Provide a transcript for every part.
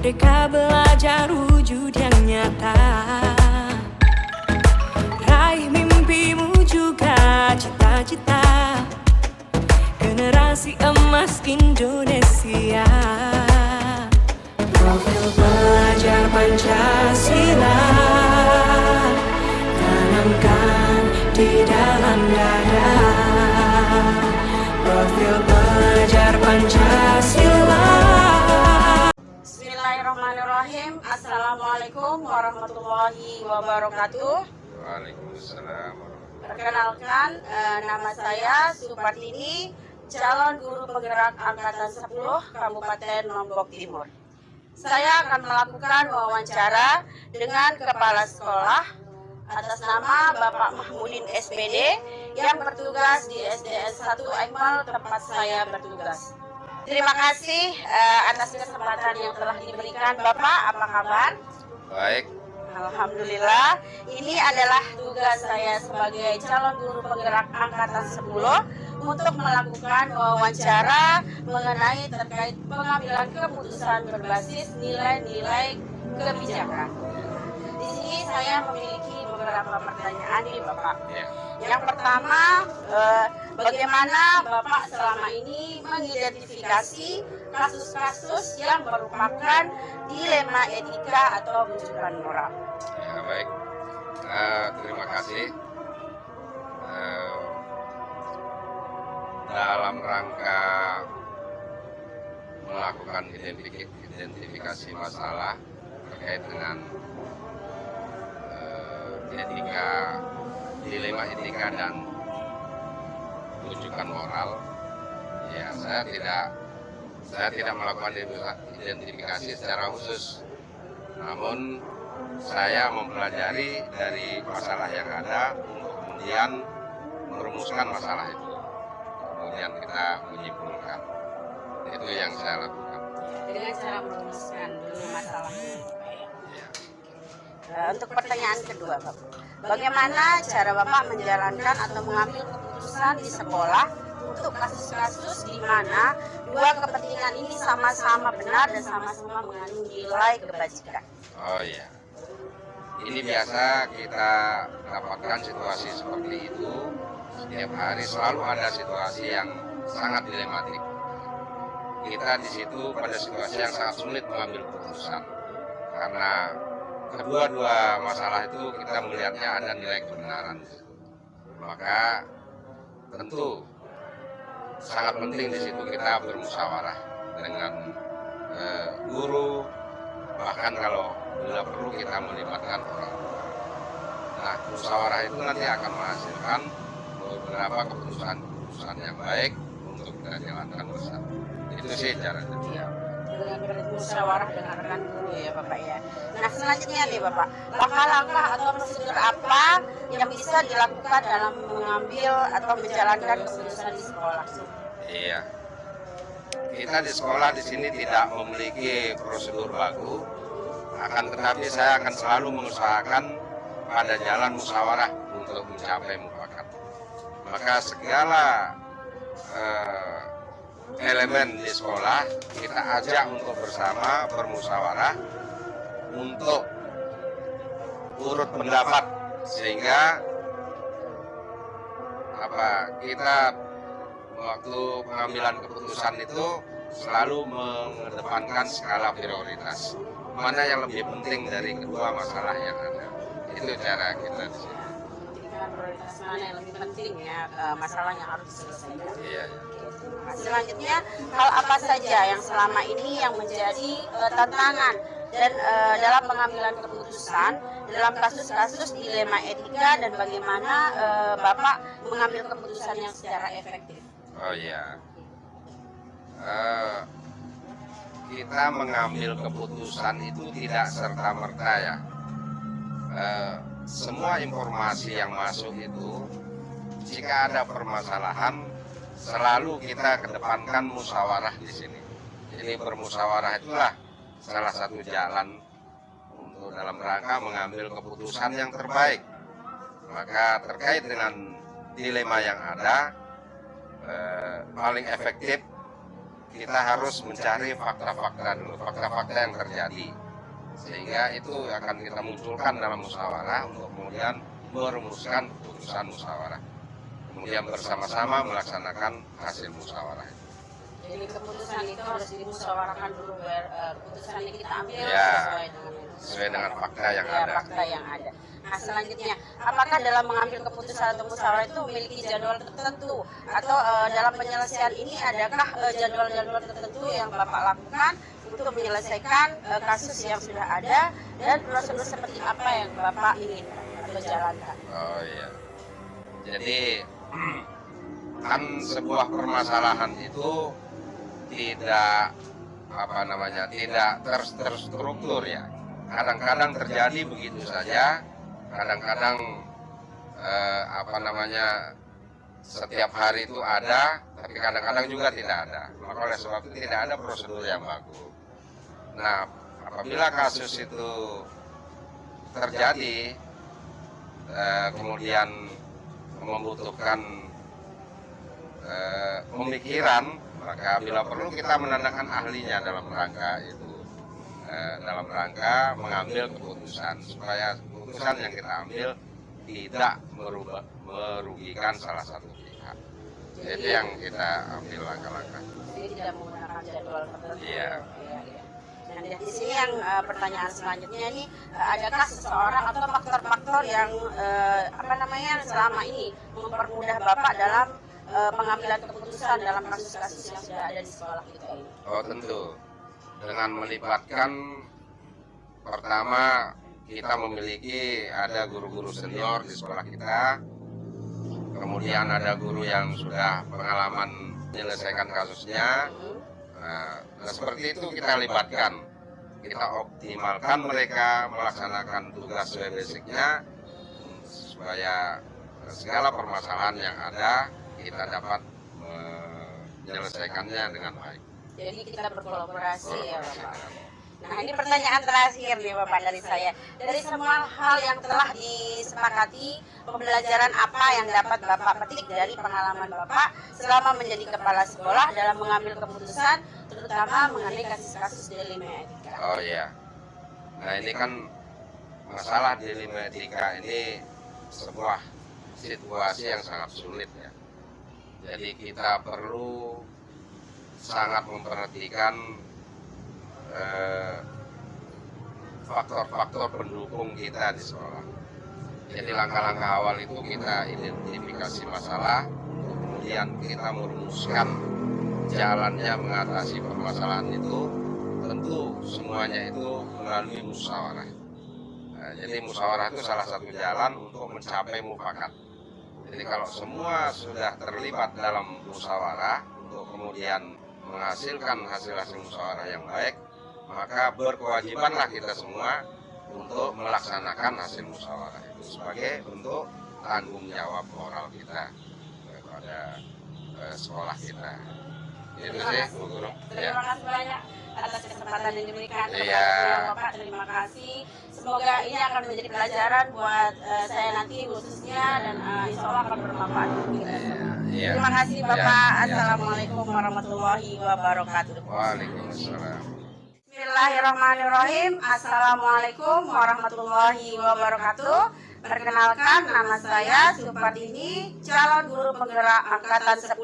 Merdeka belajar wujud yang nyata. Raih mimpimu juga cita-cita. Generasi emas Indonesia. Profil pelajar Pancasila tanamkan di dalam dada. Profil pelajar Pancasila. Bismillahirrahmanirrahim. Assalamualaikum warahmatullahi wabarakatuh. Waalaikumsalam. Perkenalkan, nama saya Supartini, calon guru penggerak Angkatan 10 Kabupaten Lombok Timur. Saya akan melakukan wawancara dengan kepala sekolah atas nama Bapak Mahmudin SPD yang bertugas di SDN 1 Aikmal tempat saya bertugas. Terima kasih atas kesempatan yang telah diberikan Bapak. Apa kabar? Baik. Alhamdulillah. Ini adalah tugas saya sebagai calon guru penggerak Angkatan 10 untuk melakukan wawancara mengenai terkait pengambilan keputusan berbasis nilai-nilai kebijakan. Di sini saya memiliki beberapa pertanyaan nih Bapak. Yang pertama, bagaimana Bapak selama ini mengidentifikasi kasus-kasus yang merupakan dilema etika atau rujukan moral? Ya, baik. Terima kasih. Dalam rangka melakukan identifikasi masalah terkait dengan dilema etika dan rujukan moral, ya saya tidak melakukan identifikasi secara khusus, namun saya mempelajari dari masalah yang ada untuk kemudian merumuskan masalah itu, kemudian kita menyimpulkan. Itu yang saya lakukan dengan cara merumuskan dulu masalah itu. Untuk pertanyaan kedua Bapak, bagaimana cara Bapak menjalankan atau mengambil keputusan di sekolah untuk kasus-kasus di mana dua kepentingan ini sama-sama benar dan sama-sama mengandung nilai kebajikan? Oh iya, ini biasa kita dapatkan situasi seperti itu. Setiap hari selalu ada situasi yang sangat dilematik. Kita di situ pada situasi yang sangat sulit mengambil keputusan, karena kedua-dua masalah itu kita melihatnya ada nilai kebenaran di situ. Maka tentu sangat penting di situ kita bermusyawarah dengan guru, bahkan kalau bila perlu kita melibatkan orang tua. Nah, musyawarah itu nanti akan menghasilkan beberapa keputusan yang baik untuk kita jalankan bersama. Itu sih caranya. Dengan bermusyawarah dengarkan dulu ya Bapak ya. Nah, selanjutnya nih Bapak, langkah-langkah atau prosedur apa yang bisa dilakukan dalam mengambil atau menjalankan keputusan di sekolah? Iya, kita di sekolah di sini tidak memiliki prosedur baku, akan tetapi saya akan selalu mengusahakan pada jalan musyawarah untuk mencapai mufakat. Maka segala elemen di sekolah kita ajak untuk bersama bermusyawarah untuk urut pendapat, sehingga kita waktu pengambilan keputusan itu selalu mengedepankan skala prioritas, mana yang lebih penting dari kedua masalah yang ada. Itu cara kita di sini. Prioritas mana yang lebih penting ya, masalah yang harus diselesaikan. Iya. Selanjutnya, hal apa saja yang selama ini yang menjadi tantangan dan dalam pengambilan keputusan dalam kasus-kasus dilema etika, dan bagaimana Bapak mengambil keputusan yang secara efektif? Oh iya, kita mengambil keputusan itu tidak serta-merta ya. Semua informasi yang masuk itu, jika ada permasalahan, selalu kita kedepankan musyawarah di sini. Jadi bermusyawarah itulah salah satu jalan untuk dalam rangka mengambil keputusan yang terbaik. Maka terkait dengan dilema yang ada, paling efektif kita harus mencari fakta-fakta dulu, fakta-fakta yang terjadi, sehingga itu akan kita munculkan dalam musyawarah untuk kemudian merumuskan keputusan musyawarah, kemudian bersama-sama melaksanakan hasil musyawarah. Jadi keputusan itu harus dimusyawarahkan dulu, keputusan yang kita ambil Ya, sesuai dengan fakta yang ya, ada. fakta yang ada. Nah, selanjutnya, apakah dalam mengambil keputusan atau musyawarah itu memiliki jadwal tertentu, atau dalam penyelesaian ini adakah jadwal-jadwal tertentu yang Bapak lakukan untuk menyelesaikan kasus yang sudah ada, dan prosedur seperti apa yang Bapak ingin atau jalankan? Oh iya. Jadi kan sebuah permasalahan itu tidak tidak terstruktur ya. Kadang-kadang terjadi begitu saja, kadang-kadang setiap hari itu ada, tapi kadang-kadang juga tidak ada. Maka oleh sebab itu tidak ada prosedur yang baku. Nah, apabila kasus itu terjadi, kemudian membutuhkan pemikiran, maka bila perlu kita menandakan ahlinya dalam rangka itu, dalam rangka mengambil keputusan, supaya keputusan yang kita ambil tidak merugikan salah satu pihak. Itu yang kita ambil langkah-langkah. Jadi tidak menggunakan jadwal tertentu. Iya. Nah, di sini yang pertanyaan selanjutnya ini, adakah seseorang atau faktor-faktor yang selama ini mempermudah Bapak dalam pengambilan keputusan dalam kasus-kasus yang sudah ada di sekolah kita ini? Oh tentu, dengan melibatkan, pertama kita memiliki ada guru-guru senior di sekolah kita, kemudian ada guru yang sudah pengalaman menyelesaikan kasusnya. Nah, seperti itu kita libatkan, kita optimalkan mereka melaksanakan tugas sesuai basicnya, supaya segala permasalahan yang ada kita dapat menyelesaikannya dengan baik. Jadi kita berkolaborasi ya Bapak. Nah, ini pertanyaan terakhir nih Bapak dari saya. Dari semua hal yang telah disepakati, pembelajaran apa yang dapat Bapak petik dari pengalaman Bapak selama menjadi kepala sekolah dalam mengambil keputusan, terutama mengenai kasus-kasus dilema etika? Oh iya. Nah, ini kan masalah dilema etika ini sebuah situasi yang sangat sulit ya. Jadi kita perlu sangat memperhatikan faktor-faktor pendukung kita di sekolah. Jadi langkah-langkah awal itu kita identifikasi masalah, kemudian kita merumuskan jalannya mengatasi permasalahan itu. Tentu semuanya itu melalui musyawarah. Nah, jadi musyawarah itu salah satu jalan untuk mencapai mufakat. Jadi kalau semua sudah terlibat dalam musyawarah untuk kemudian menghasilkan hasil-hasil musyawarah yang baik, maka berkewajibanlah kita semua untuk melaksanakan hasil musyawarah itu sebagai bentuk tanggung jawab moral kita kepada sekolah kita. Itu sih, Bu Guru. Terima kasih banyak atas kesempatan yang diberikan kepada Iya. Bapak. Terima kasih. Semoga ini akan menjadi pelajaran buat saya nanti khususnya, dan insya Allah akan bermanfaat untuk kita semua. Iya. Terima kasih Bapak. Iya. Assalamualaikum warahmatullahi wabarakatuh. Waalaikumsalam. Bismillahirrahmanirrahim. Assalamualaikum warahmatullahi wabarakatuh. Perkenalkan, nama saya Supartini, calon guru penggerak angkatan 10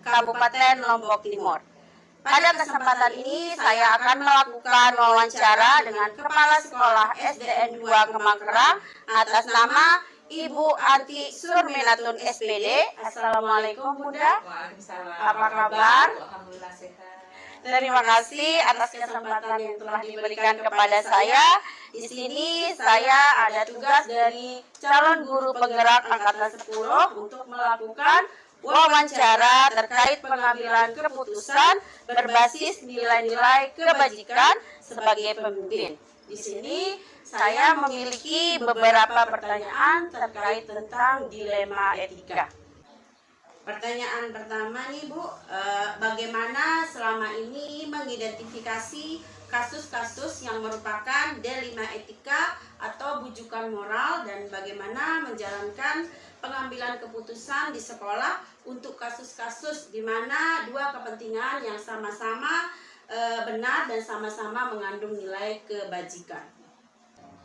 Kabupaten Lombok Timur. Pada kesempatan ini saya akan melakukan wawancara dengan Kepala Sekolah SDN 2 Kemangkerang atas nama Ibu Anti Surminatun SPD. Assalamualaikum Bunda. Waalaikumsalam. Apa kabar? Alhamdulillah sehat. Terima kasih atas kesempatan yang telah diberikan kepada saya. Di sini saya ada tugas dari calon guru penggerak angkatan 10 untuk melakukan wawancara terkait pengambilan keputusan berbasis nilai-nilai kebajikan sebagai pemimpin. Di sini saya memiliki beberapa pertanyaan terkait tentang dilema etika. Pertanyaan pertama nih Bu, bagaimana selama ini mengidentifikasi kasus-kasus yang merupakan dilema etika atau bujukan moral, dan bagaimana menjalankan pengambilan keputusan di sekolah untuk kasus-kasus di mana dua kepentingan yang sama-sama benar dan sama-sama mengandung nilai kebajikan.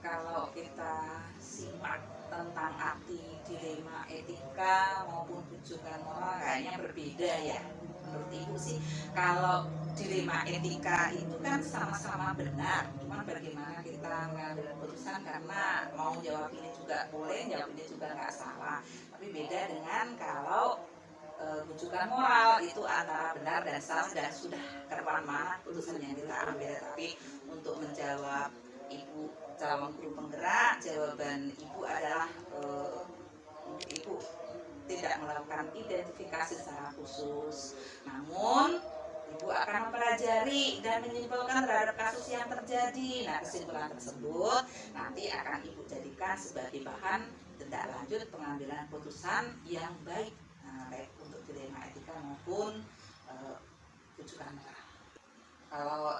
Kalau kita simak tentang arti dilema etika maupun bujukan moral kayaknya berbeda ya. Menurut Ibu sih, kalau dilema etika itu kan sama-sama benar, cuma bagaimana kita mengambil keputusan, karena mau jawab ini juga boleh, jawab ini juga nggak salah. Tapi beda dengan kalau bujukan moral itu antara benar dan salah dan sudah keruan mana keputusan yang kita ambil. Tapi untuk menjawab Ibu calon guru penggerak, jawaban Ibu adalah Ibu tidak melakukan identifikasi secara khusus, namun Ibu akan mempelajari dan menyimpulkan terhadap kasus yang terjadi. Nah, kesimpulan tersebut nanti akan Ibu jadikan sebagai bahan tindak lanjut pengambilan keputusan yang baik, baik untuk dilema etika maupun bujukan moral. Kalau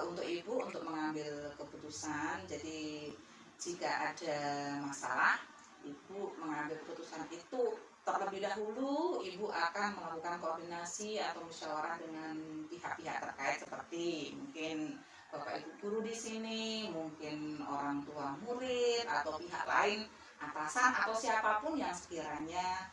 untuk Ibu untuk mengambil keputusan, jadi jika ada masalah, Ibu mengambil keputusan itu terlebih dahulu Ibu akan melakukan koordinasi atau musyawarah dengan pihak-pihak terkait, seperti mungkin Bapak Ibu guru di sini, mungkin orang tua murid atau pihak lain, atasan atau siapapun yang sekiranya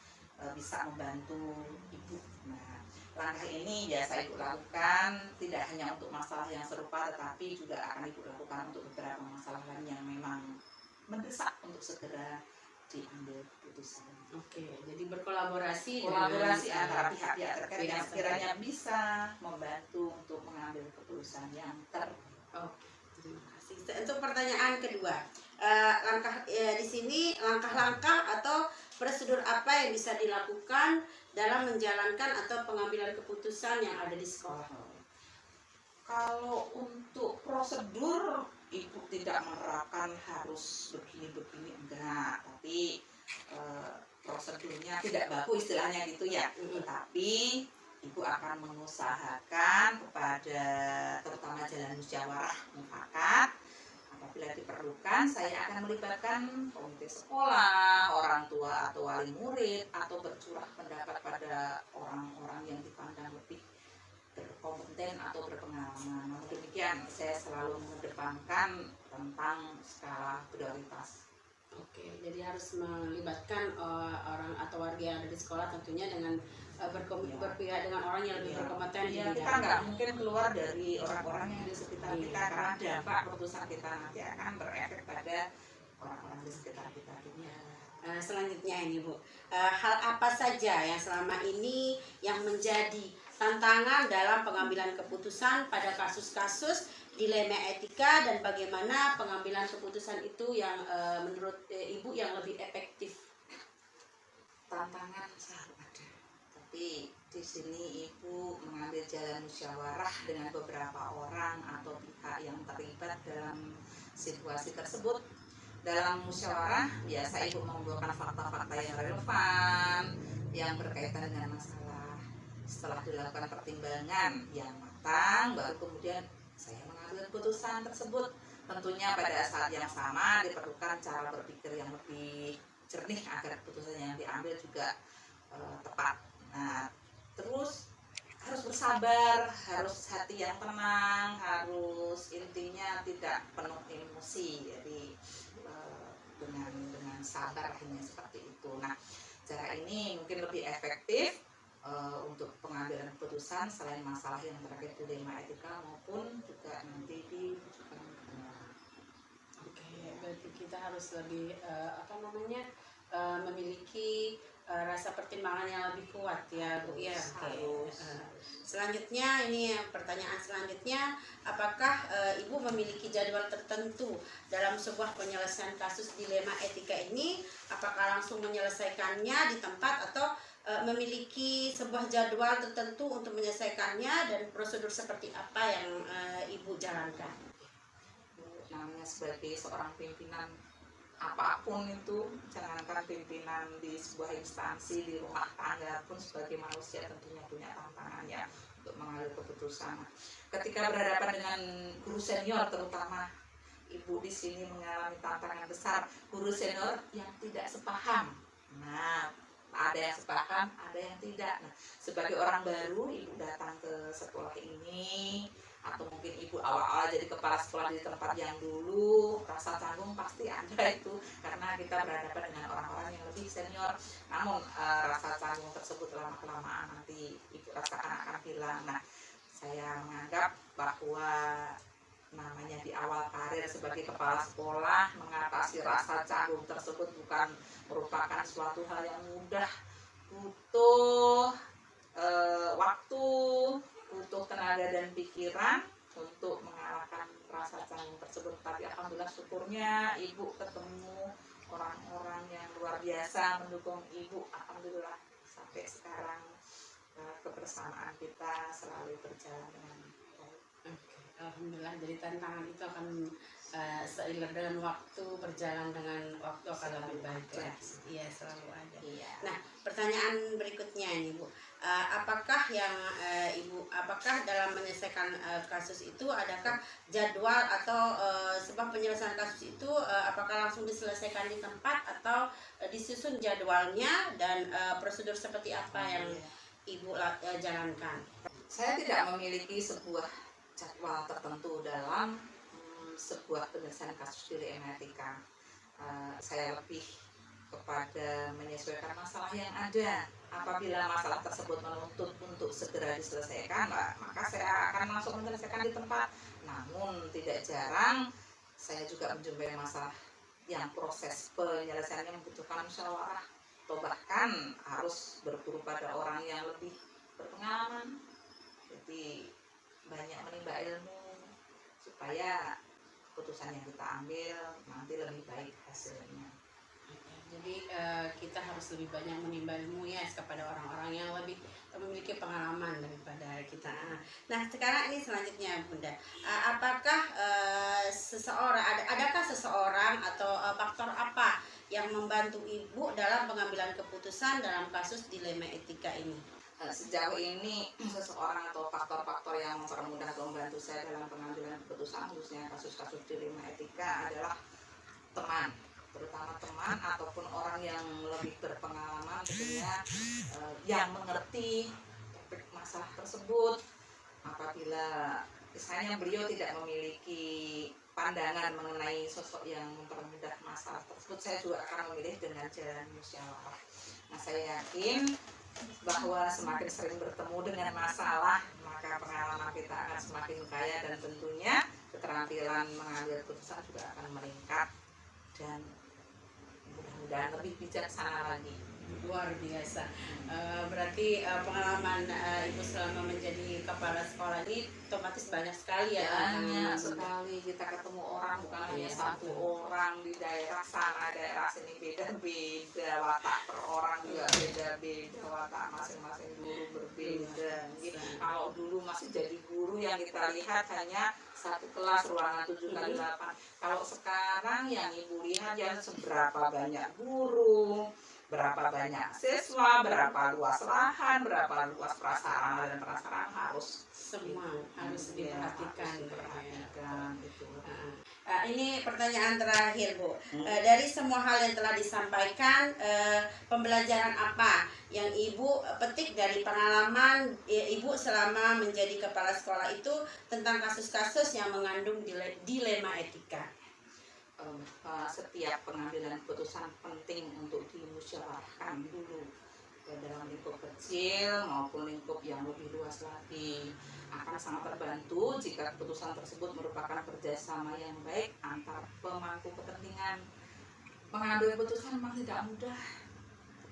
bisa membantu Ibu. Nah, langkah ini biasa Ibu lakukan tidak hanya untuk masalah yang serupa, tetapi juga akan Ibu lakukan untuk beberapa masalah lain yang memang mendesak untuk segera diambil keputusan. Oke, jadi berkolaborasi Antara pihak-pihak terkait yang sekiranya bisa membantu untuk mengambil keputusan yang Oke, terima kasih. Untuk pertanyaan kedua, di sini langkah-langkah atau prosedur apa yang bisa dilakukan dalam menjalankan atau pengambilan keputusan yang ada di sekolah? Kalau untuk prosedur, Ibu tidak menerapkan harus begini-begini, enggak, tapi prosedurnya tidak baku istilahnya gitu ya. Tapi Ibu akan mengusahakan kepada terutama jalan musyawarah mufakat, apabila diperlukan saya akan melibatkan komite sekolah, orang tua atau wali murid, atau bercurah pendapat pada orang-orang yang dipandang lebih berkompeten atau berpengalaman. Namun demikian, saya selalu mengedepankan tentang skala prioritas. Oke, jadi harus melibatkan orang atau warga yang ada di sekolah tentunya dengan berpihak dengan orang yang lebih berkompeten. Ya, kita nggak mungkin keluar dari orang-orang yang di sekitar kita, karena dampak keputusan kita nanti akan berefek pada orang-orang di sekitar kita. Selanjutnya ini Bu, hal apa saja yang selama ini yang menjadi tantangan dalam pengambilan keputusan pada kasus-kasus dilema etika, dan bagaimana pengambilan keputusan itu yang menurut Ibu yang lebih efektif? Tantangan selalu ada, tapi di sini Ibu mengambil jalan musyawarah dengan beberapa orang atau pihak yang terlibat dalam situasi tersebut. Dalam musyawarah biasa Ibu mengumpulkan fakta-fakta yang relevan yang berkaitan dengan masalah. Setelah dilakukan pertimbangan yang matang, baru kemudian saya mengambil keputusan tersebut. Tentunya pada saat yang sama diperlukan cara berpikir yang lebih jernih agar keputusan yang diambil juga tepat. Nah, terus harus bersabar, harus hati yang tenang, harus intinya tidak penuh emosi. Jadi dengan sabar hanya seperti itu. Nah, cara ini mungkin lebih efektif untuk pengambilan keputusan selain masalah yang terkait dilema etika maupun juga nanti di bujukan moral. Oke, berarti kita harus lebih memiliki rasa pertimbangan yang lebih kuat ya Bu ya. Selanjutnya ini pertanyaan selanjutnya, apakah Ibu memiliki jadwal tertentu dalam sebuah penyelesaian kasus dilema etika ini? Apakah langsung menyelesaikannya di tempat atau memiliki sebuah jadwal tertentu untuk menyelesaikannya, dan prosedur seperti apa yang Ibu jalankan? Namanya sebagai seorang pimpinan apapun itu, jangankan pimpinan di sebuah instansi, di rumah tangga pun sebagai manusia tentunya punya tantangannya untuk mengambil keputusan. Ketika berhadapan dengan guru senior terutama, Ibu di sini mengalami tantangan besar, guru senior yang tidak sepaham. Nah, ada yang sepaham, ada yang tidak. Nah, sebagai orang baru, Ibu datang ke sekolah ini, atau mungkin Ibu awal-awal jadi kepala sekolah di tempat yang dulu, rasa canggung pasti ada itu, karena kita berhadapan dengan orang-orang yang lebih senior. Namun rasa canggung tersebut lama-kelamaan nanti Ibu rasakan akan hilang. Nah, saya menganggap bahwa namanya di awal karir sebagai kepala sekolah, mengatasi rasa canggung tersebut bukan merupakan suatu hal yang mudah, butuh waktu, butuh tenaga dan pikiran untuk mengalahkan rasa canggung tersebut. Tapi alhamdulillah, syukurnya Ibu ketemu orang-orang yang luar biasa mendukung Ibu. Alhamdulillah sampai sekarang kebersamaan kita selalu berjalan dengan baik. Alhamdulillah, jadi tantangan itu akan seiring dengan waktu, berjalan dengan waktu akan lebih baik ya. Iya, selalu ada. Iya. Nah, pertanyaan berikutnya nih Bu, apakah dalam menyelesaikan kasus itu adakah jadwal atau sebab penyelesaian kasus itu apakah langsung diselesaikan di tempat atau disusun jadwalnya dan prosedur seperti apa yang Ibu jalankan? Saya tidak memiliki sebuah jadwal tertentu dalam sebuah penyelesaian kasus di LMA Etika. Saya lebih kepada menyesuaikan masalah yang ada. Apabila masalah tersebut menuntut untuk segera diselesaikan, maka saya akan langsung menyelesaikan di tempat. Namun tidak jarang saya juga menjumpai masalah yang proses penyelesaiannya membutuhkan musyawarah, atau bahkan harus berguru pada orang yang lebih berpengalaman. Jadi banyak menimba ilmu supaya keputusan yang kita ambil nanti lebih baik hasilnya. Jadi kita harus lebih banyak menimba ilmu ya kepada orang-orang yang lebih memiliki pengalaman daripada kita. Nah, sekarang ini selanjutnya Bunda, apakah adakah seseorang atau faktor apa yang membantu Ibu dalam pengambilan keputusan dalam kasus dilema etika ini? Sejauh ini seseorang atau faktor-faktor yang mempermudah atau membantu saya dalam pengambilan keputusan khususnya kasus-kasus dilema etika adalah teman, terutama teman ataupun orang yang lebih berpengalaman tentunya, yang mengerti topik masalah tersebut. Apabila misalnya beliau tidak memiliki pandangan mengenai sosok yang mempermudah masalah tersebut, saya juga akan memilih dengan jalan musyawarah. Nah, saya yakin bahwa semakin sering bertemu dengan masalah, maka pengalaman kita akan semakin kaya dan tentunya keterampilan mengambil keputusan juga akan meningkat dan mudah-mudahan lebih bijaksana lagi. Luar biasa. Berarti pengalaman Ibu selama menjadi kepala sekolah ini otomatis banyak sekali ya. Banyak sekali kita ketemu orang, bukan hanya satu orang di daerah sana, daerah sini, beda-beda watak per orang juga beda-beda watak, masing-masing guru berbeda. Kalau dulu masih jadi guru yang kita lihat hanya satu kelas ruangan 7x8. Kalau sekarang yang Ibu lihat ya seberapa banyak guru, berapa banyak siswa, berapa luas lahan, berapa luas prasarana dan prasarana harus semua harus diperhatikan. Gitu. Ini pertanyaan terakhir Bu. Dari semua hal yang telah disampaikan, pembelajaran apa yang Ibu petik dari pengalaman Ibu selama menjadi kepala sekolah itu tentang kasus-kasus yang mengandung dilema etika? Setiap pengambilan keputusan penting untuk dimusyawarahkan dulu, dalam lingkup kecil maupun lingkup yang lebih luas lagi. Akan sangat terbantu jika keputusan tersebut merupakan kerjasama yang baik antar pemangku kepentingan. Mengambil keputusan memang tidak mudah,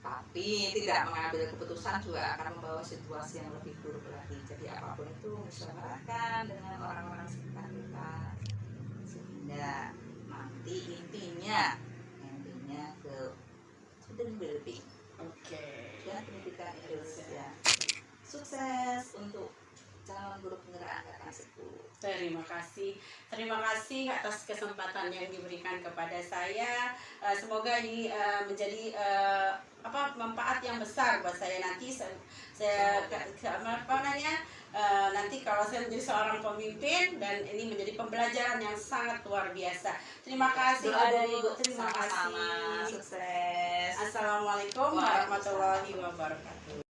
tapi tidak mengambil keputusan juga akan membawa situasi yang lebih buruk lagi. Jadi apapun itu musyawarahkan dengan orang-orang sekitar kita, sehingga nanti intinya ke student well-being. Dan pendidikan Indonesia. Sukses untuk calon guru penggerak angkatan 10. Terima kasih atas kesempatan yang diberikan kepada saya. Semoga ini menjadi manfaat yang besar buat saya nanti. Nanti kalau saya menjadi seorang pemimpin dan ini menjadi pembelajaran yang sangat luar biasa. Terima kasih Doa dari Ibu. Ibu. Terima Sama-sama. kasih. Sukses. Assalamualaikum warahmatullahi wabarakatuh.